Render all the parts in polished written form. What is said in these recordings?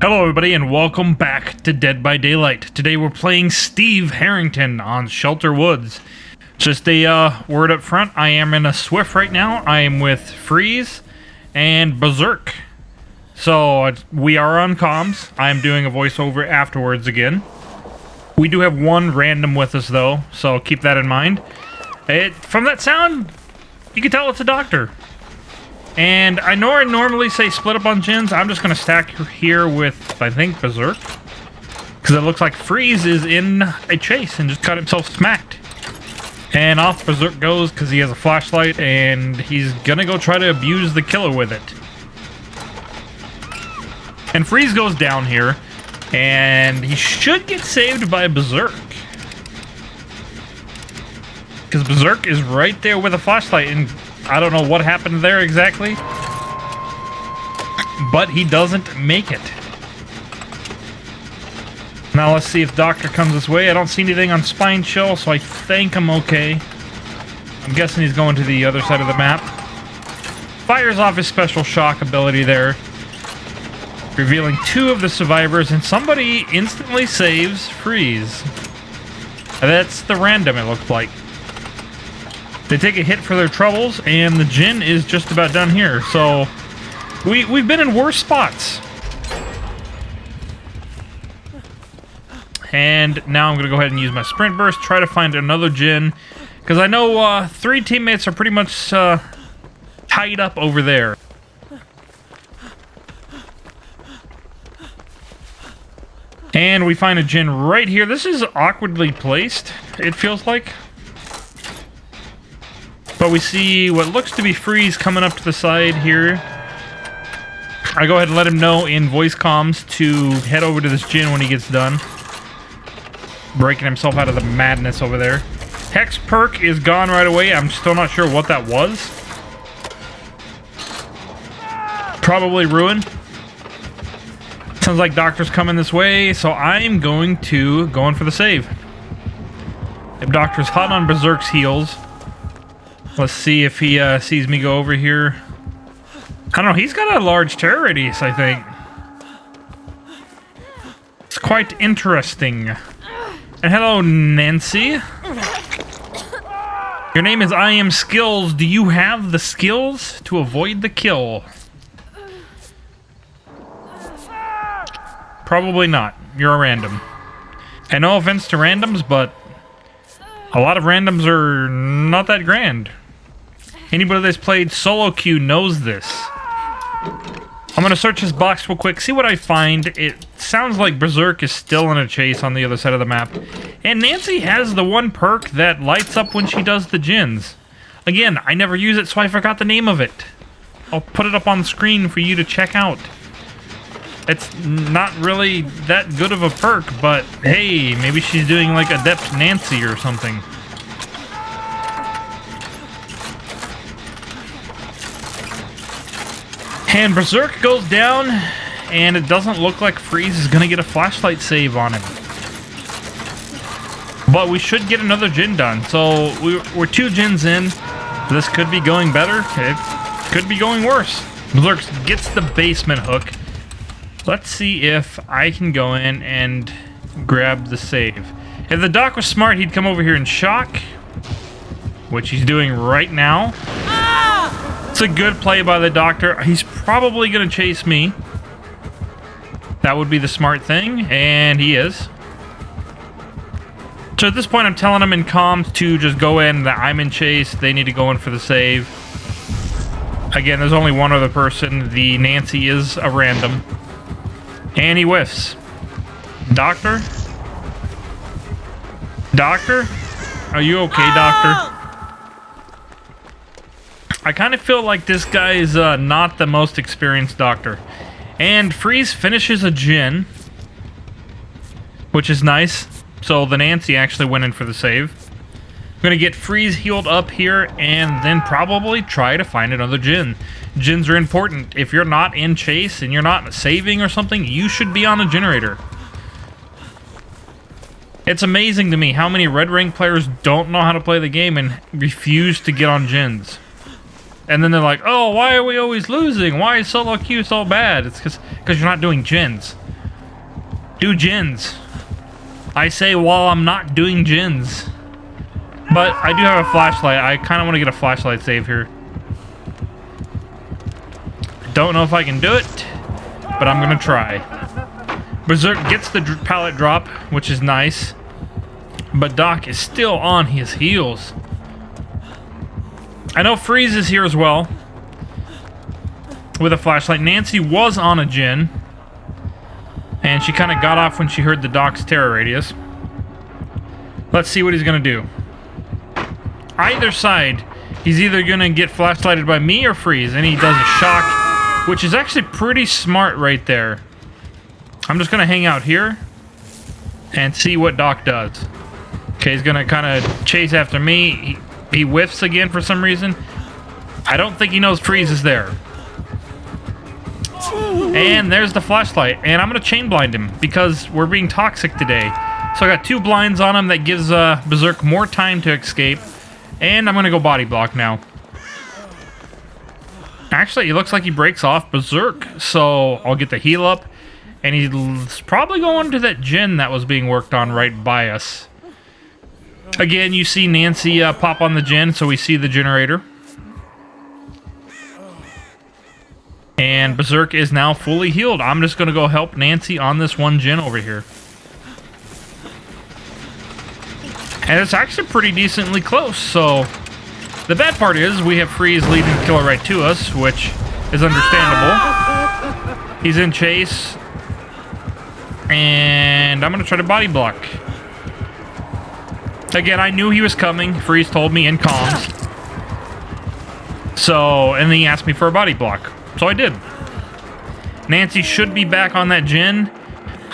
Hello everybody and welcome back to Dead by Daylight. Today we're playing Steve Harrington on Shelter Woods. Just a word up front, I am in a SWF right now. I am with Freeze and Berserk. So we are on comms. I am doing a voiceover afterwards again. We do have one random with us though, so keep that in mind. From that sound, you can tell it's a doctor. And I know I normally say split up on gens. I'm just going to stack here with, I think, Berserk. Because it looks like Freeze is in a chase and just got himself smacked. And off Berserk goes because he has a flashlight and he's going to go try to abuse the killer with it. And Freeze goes down here and he should get saved by Berserk. Because Berserk is right there with a flashlight and I don't know what happened there exactly, but he doesn't make it. Now let's see if Doctor comes this way. I don't see anything on Spine Chill, so I think I'm okay. I'm guessing he's going to the other side of the map. Fires off his special shock ability there, revealing two of the survivors, and somebody instantly saves Freeze. That's the random, it looks like. They take a hit for their troubles, and the Jinn is just about done here. So, we've been in worse spots. And now I'm going to go ahead and use my Sprint Burst, try to find another Jinn. Because I know three teammates are pretty much tied up over there. And we find a Jinn right here. This is awkwardly placed, it feels like. But we see what looks to be Freeze coming up to the side here. I go ahead and let him know in voice comms to head over to this Jinn when he gets done. Breaking himself out of the madness over there. Hex perk is gone right away. I'm still not sure what that was. Probably Ruin. Sounds like Doctor's coming this way, so I'm going to go in for the save. If Doctor's hot on Berserk's heels. Let's see if he sees me go over here. I don't know, he's got a large terror radius, I think. It's quite interesting. And hello, Nancy. Your name is I Am Skills. Do you have the skills to avoid the kill? Probably not. You're a random. And no offense to randoms, but a lot of randoms are not that grand. Anybody that's played solo queue knows this. I'm gonna search this box real quick, see what I find. It sounds like Berserk is still in a chase on the other side of the map. And Nancy has the one perk that lights up when she does the Jinns. Again, I never use it, so I forgot the name of it. I'll put it up on the screen for you to check out. It's not really that good of a perk, but hey, maybe she's doing like Adept Nancy or something. And Berserk goes down, and it doesn't look like Freeze is going to get a flashlight save on him. But we should get another Jinn done. So we're two Jinns in. This could be going better. It could be going worse. Berserk gets the basement hook. Let's see if I can go in and grab the save. If the doc was smart, he'd come over here and shock, which he's doing right now. It's a good play by the Doctor. He's probably going to chase me. That would be the smart thing, and he is. So at this point, I'm telling him in comms to just go in, that I'm in chase. They need to go in for the save. Again, there's only one other person. The Nancy is a random. And he whiffs. Doctor? Doctor? Are you okay, Doctor? I kind of feel like this guy is not the most experienced Doctor. And Freeze finishes a Jinn, which is nice. So the Nancy actually went in for the save. I'm going to get Freeze healed up here and then probably try to find another Jinn. Jinns are important. If you're not in chase and you're not saving or something, you should be on a generator. It's amazing to me how many red rank players don't know how to play the game and refuse to get on Jinns. And then they're like, oh, why are we always losing? Why is solo queue so bad? It's because you're not doing Jinns. do gins. I say while I'm not doing gins. But I do have a flashlight. I kind of want to get a flashlight save here. Don't know if I can do it, but I'm going to try. Berserk gets the pallet drop, which is nice. But Doc is still on his heels. I know Freeze is here as well with a flashlight. Nancy was on a gin, and she kind of got off when she heard the Doc's terror radius. Let's see what he's going to do. Either side, he's either going to get flashlighted by me or Freeze, and he does a shock, which is actually pretty smart right there. I'm just going to hang out here and see what Doc does. Okay, he's going to kind of chase after me. He whiffs again for some reason. I don't think he knows Freeze is there. And there's the flashlight. And I'm going to chain blind him because we're being toxic today. So I got 2 blinds on him that gives Berserk more time to escape. And I'm going to go body block now. Actually, it looks like he breaks off Berserk. So I'll get the heal up. And he's probably going to that gin that was being worked on right by us. Again, you see Nancy pop on the gin, so we see the generator. And Berserk is now fully healed. I'm just going to go help Nancy on this one gin over here. And it's actually pretty decently close, so... The bad part is we have Freeze leading the killer right to us, which is understandable. He's in chase. And I'm going to try to body block. Again, I knew he was coming. Freeze told me in comms. So, and then he asked me for a body block. So I did. Nancy should be back on that gin.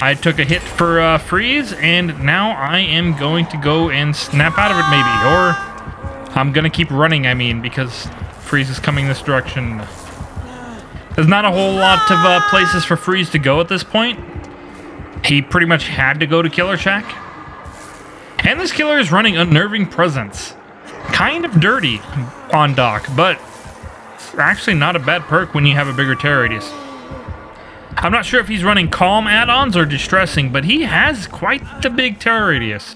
I took a hit for Freeze, and now I am going to go and snap out of it maybe. Or I'm going to keep running, I mean, because Freeze is coming this direction. There's not a whole lot of places for Freeze to go at this point. He pretty much had to go to Killer Shack. And this killer is running Unnerving Presence. Kind of dirty on Doc, but actually not a bad perk when you have a bigger terror radius. I'm not sure if he's running Calm add-ons or Distressing, but he has quite the big terror radius.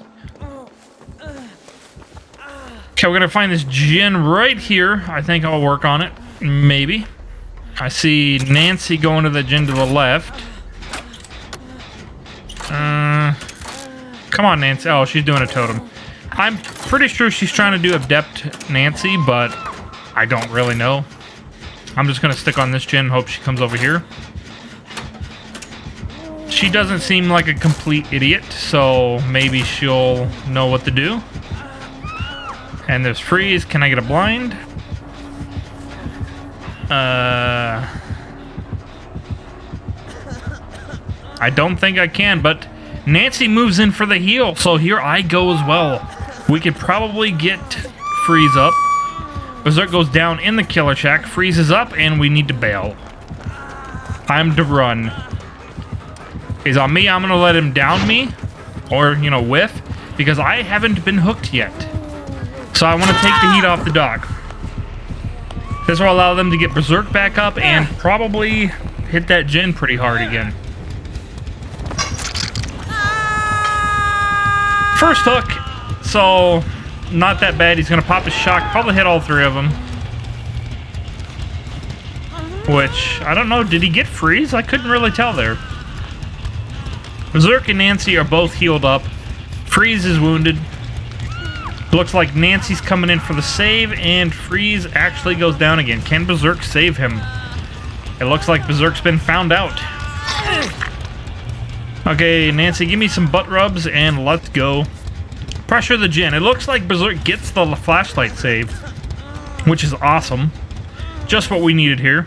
Okay, we're going to find this gin right here. I think I'll work on it. Maybe. I see Nancy going to the gin to the left. Come on, Nancy. Oh, she's doing a totem. I'm pretty sure she's trying to do Adept Nancy, but I don't really know. I'm just going to stick on this gin and hope she comes over here. She doesn't seem like a complete idiot, so maybe she'll know what to do. And there's Freeze. Can I get a blind? I don't think I can, but Nancy moves in for the heal, so here I go as well. We could probably get Freeze up. Berserk goes down in the Killer Shack, freezes up, and we need to bail. Time to run. He's on me. I'm going to let him down me, or, you know, whiff, because I haven't been hooked yet. So I want to take the heat off the Doc. This will allow them to get Berserk back up and probably hit that gin pretty hard again. First hook, so not that bad. He's going to pop his shock, probably hit all 3 of them. Which, I don't know, did he get Freeze? I couldn't really tell there. Berserk and Nancy are both healed up. Freeze is wounded. Looks like Nancy's coming in for the save, and Freeze actually goes down again. Can Berserk save him? It looks like Berserk's been found out. Okay, Nancy, give me some butt rubs, and let's go. Pressure the gin. It looks like Berserk gets the flashlight save, which is awesome. Just what we needed here.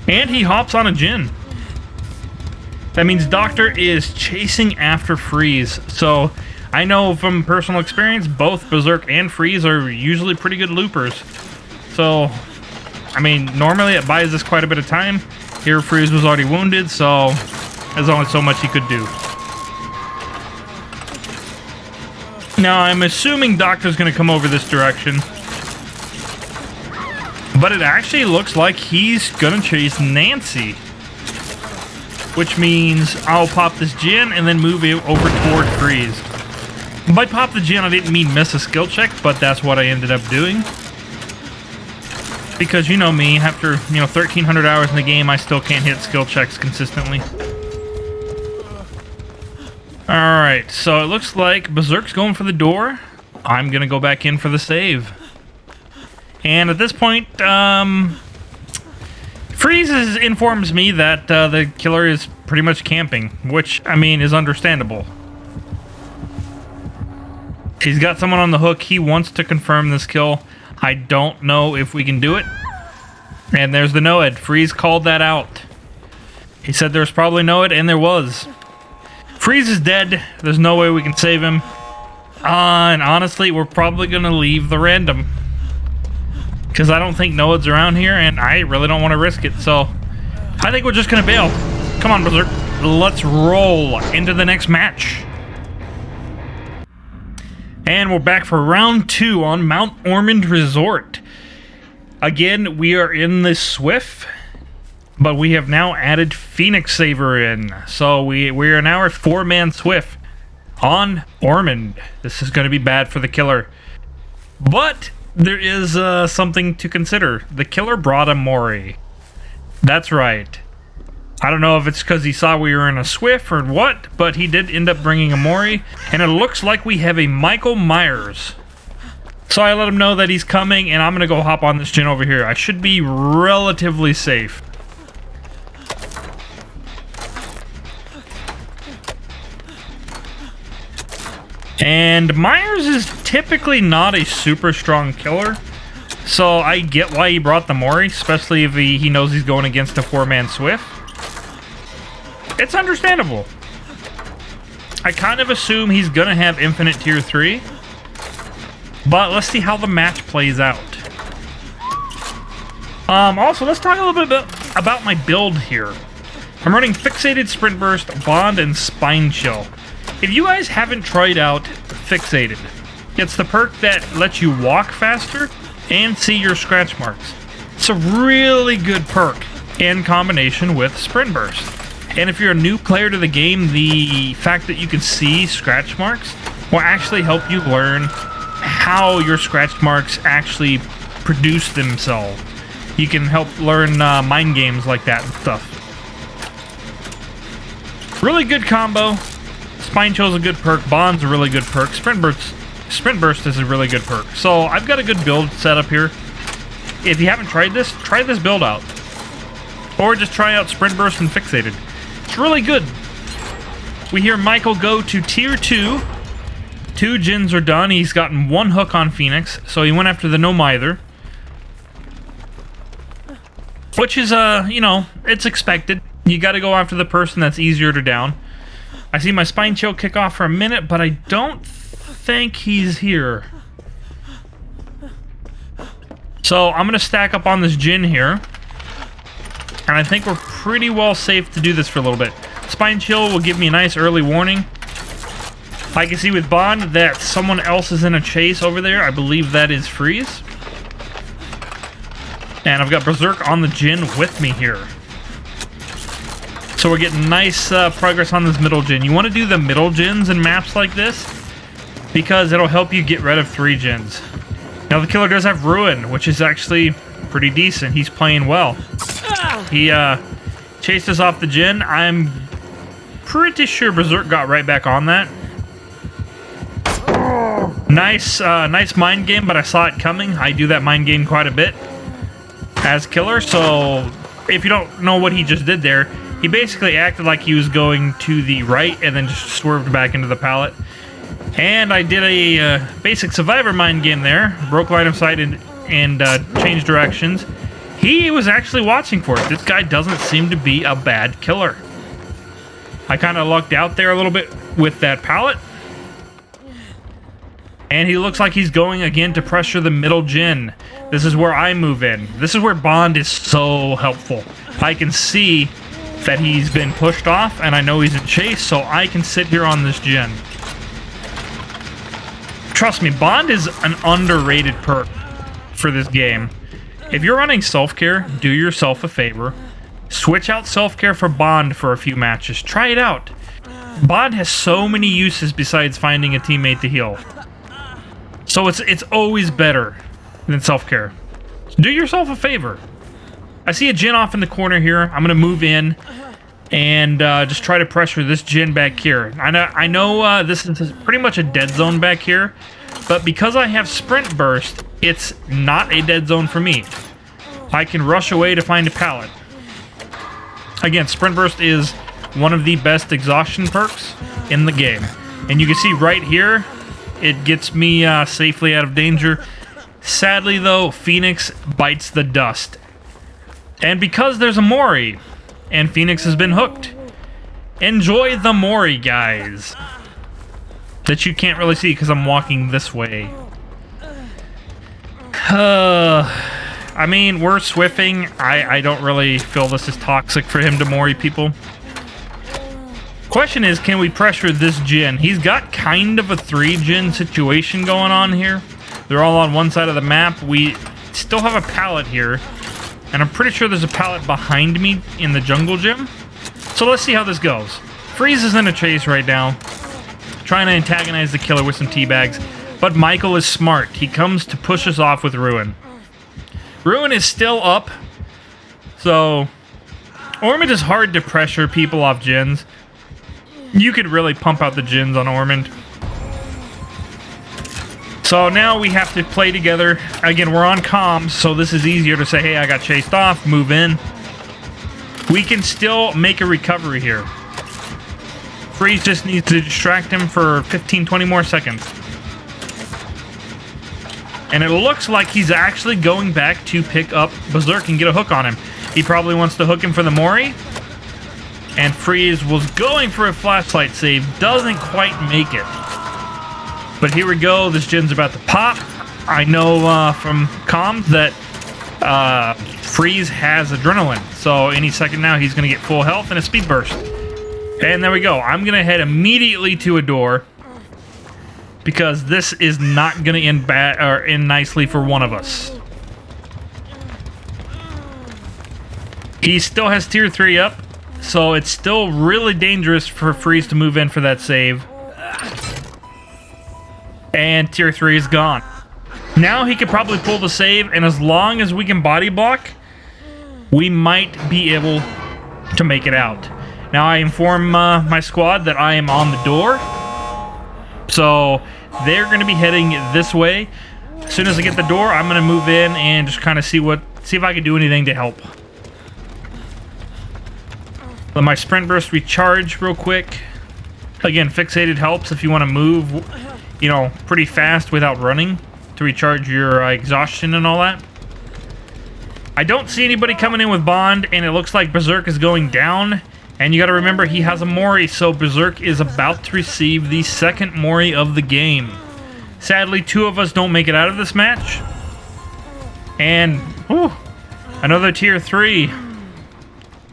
And he hops on a gin. That means Doctor is chasing after Freeze. So, I know from personal experience, both Berserk and Freeze are usually pretty good loopers. So, I mean, normally it buys us quite a bit of time. Here, Freeze was already wounded, so there's only so much he could do. Now, I'm assuming Doctor's going to come over this direction. But it actually looks like he's going to chase Nancy. which means I'll pop this Jin and then move it over toward Freeze. By pop the Jin, I didn't mean miss a skill check, but that's what I ended up doing. Because you know me, after 1,300 hours in the game, I still can't hit skill checks consistently. Alright, so it looks like Berserk's going for the door. I'm gonna go back in for the save. And at this point, Freeze informs me that the killer is pretty much camping, which, I mean, is understandable. He's got someone on the hook. He wants to confirm this kill. I don't know if we can do it. And there's the Noed. Freeze called that out. He said there's probably Noed, and there was. Freeze is dead. There's no way we can save him. And honestly, we're probably going to leave the random. Because I don't think Noed's around here, and I really don't want to risk it. So I think we're just going to bail. Come on, Berserk. Let's roll into the next match. And we're back for round 2 on Mount Ormond Resort. Again, we are in the SWF, but we have now added Phoenix Saver in. So we are now a 4-man SWF on Ormond. This is going to be bad for the killer. But there is something to consider. The killer brought a Mori. That's right. I don't know if it's because he saw we were in a SWF or what, but he did end up bringing a Mori, and it looks like we have a Michael Myers. So I let him know that he's coming, and I'm going to go hop on this Jin over here. I should be relatively safe. And Myers is typically not a super strong killer, so I get why he brought the Mori, especially if he knows he's going against a 4-man SWF. It's understandable. I kind of assume he's going to have infinite tier 3. But let's see how the match plays out. Also, let's talk a little bit about my build here. I'm running Fixated, Sprint Burst, Bond, and Spine Chill. If you guys haven't tried out Fixated, it's the perk that lets you walk faster and see your scratch marks. It's a really good perk in combination with Sprint Burst. And if you're a new player to the game, the fact that you can see scratch marks will actually help you learn how your scratch marks actually produce themselves. You can help learn mind games like that and stuff. Really good combo. Spine Chill's a good perk. Bond's a really good perk. Sprint Burst is a really good perk. So I've got a good build set up here. If you haven't tried this build out. Or just try out Sprint Burst and Fixated. It's really good. We hear Michael go to tier 2. 2 Jins are done. He's gotten 1 hook on Phoenix, so he went after the No Mither. Which is, it's expected. You gotta go after the person that's easier to down. I see my Spine Chill kick off for a minute, but I don't think he's here. So I'm gonna stack up on this Jin here. And I think we're pretty well safe to do this for a little bit. Spine Chill will give me a nice early warning. I can see with Bond that someone else is in a chase over there. I believe that is Freeze. And I've got Berserk on the Jin with me here. So we're getting nice progress on this middle Jin. You want to do the middle Jins in maps like this because it'll help you get rid of 3 Jins. Now the killer does have Ruin, which is actually pretty decent. He's playing well. He chased us off the Jin. I'm pretty sure Berserk got right back on that. Nice mind game, but I saw it coming. I do that mind game quite a bit as killer, so if you don't know what he just did there, he basically acted like he was going to the right and then just swerved back into the pallet. And I did a basic survivor mind game there, broke line of sight and changed directions. He was actually watching for it. This guy doesn't seem to be a bad killer. I kind of lucked out there a little bit with that pallet. And he looks like he's going again to pressure the middle Jin. This is where I move in. This is where Bond is so helpful. I can see that he's been pushed off, and I know he's in chase, so I can sit here on this Jin. Trust me, Bond is an underrated perk for this game. If you're running self-care, do yourself a favor. Switch out self-care for Bond for a few matches. Try it out. Bond has so many uses besides finding a teammate to heal. So it's always better than self-care. Do yourself a favor. I see a Jhin off in the corner here. I'm going to move in and just try to pressure this Jhin back here. I know this is pretty much a dead zone back here, but because I have Sprint Burst, it's not a dead zone for me. I can rush away to find a pallet. Again, Sprint Burst is one of the best exhaustion perks in the game. And you can see right here, it gets me safely out of danger. Sadly, though, Phoenix bites the dust. And because there's a Mori, and Phoenix has been hooked, enjoy the Mori, guys. That you can't really see because I'm walking this way. I mean, we're swiffing. I don't really feel this is toxic for him to Mori people. Question is, can we pressure this Jhin? He's got kind of a 3 Jhin situation going on here. They're all on one side of the map. We still have a pallet here. And I'm pretty sure there's a pallet behind me in the jungle gym. So let's see how this goes. Freeze is in a chase right now, trying to antagonize the killer with some teabags. But Michael is smart. He comes to push us off with Ruin. Ruin is still up. So Ormond is hard to pressure people off Jhins. You could really pump out the Jhins on Ormond. So now we have to play together. Again, we're on comms, so this is easier to say, hey, I got chased off, move in. We can still make a recovery here. Freeze just needs to distract him for 15-20 more seconds. And it looks like he's actually going back to pick up Berserk and get a hook on him. He probably wants to hook him for the Mori. And Freeze was going for a flashlight save. Doesn't quite make it. But here we go. This Jhin's about to pop. I know from comms that Freeze has adrenaline. So any second now, he's going to get full health and a speed burst. And there we go. I'm going to head immediately to a door, because this is not going to end bad or end nicely for one of us. He still has tier 3 up, so it's still really dangerous for Freeze to move in for that save. And tier 3 is gone. Now he could probably pull the save, and as long as we can body block, we might be able to make it out. Now I inform my squad that I am on the door, so they're going to be heading this way. As soon as I get the door, I'm going to move in and just kind of see if I can do anything to help. Let my sprint burst recharge real quick. Again, fixated helps if you want to move, you know, pretty fast without running to recharge your exhaustion and all that. I don't see anybody coming in with Bond, and it looks like Berserk is going down. And you got to remember, he has a Mori, so Berserk is about to receive the second Mori of the game. Sadly, 2 of us don't make it out of this match. And, whew, another tier 3.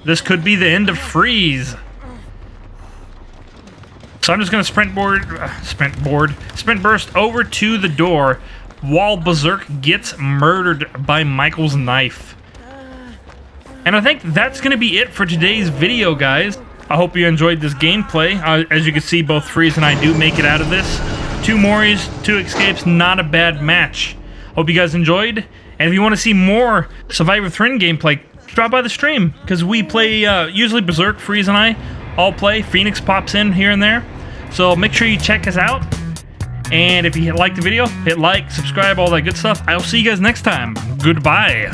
This could be the end of Freeze. So I'm just going to sprint burst over to the door while Berserk gets murdered by Michael's knife. And I think that's going to be it for today's video, guys. I hope you enjoyed this gameplay. As you can see, both Freeze and I do make it out of this. 2 Moris, 2 escapes, not a bad match. Hope you guys enjoyed. And if you want to see more Survivor Thryn gameplay, drop by the stream. Because we play, usually Berserk, Freeze, and I all play. Phoenix pops in here and there. So make sure you check us out. And if you liked the video, hit like, subscribe, all that good stuff. I'll see you guys next time. Goodbye.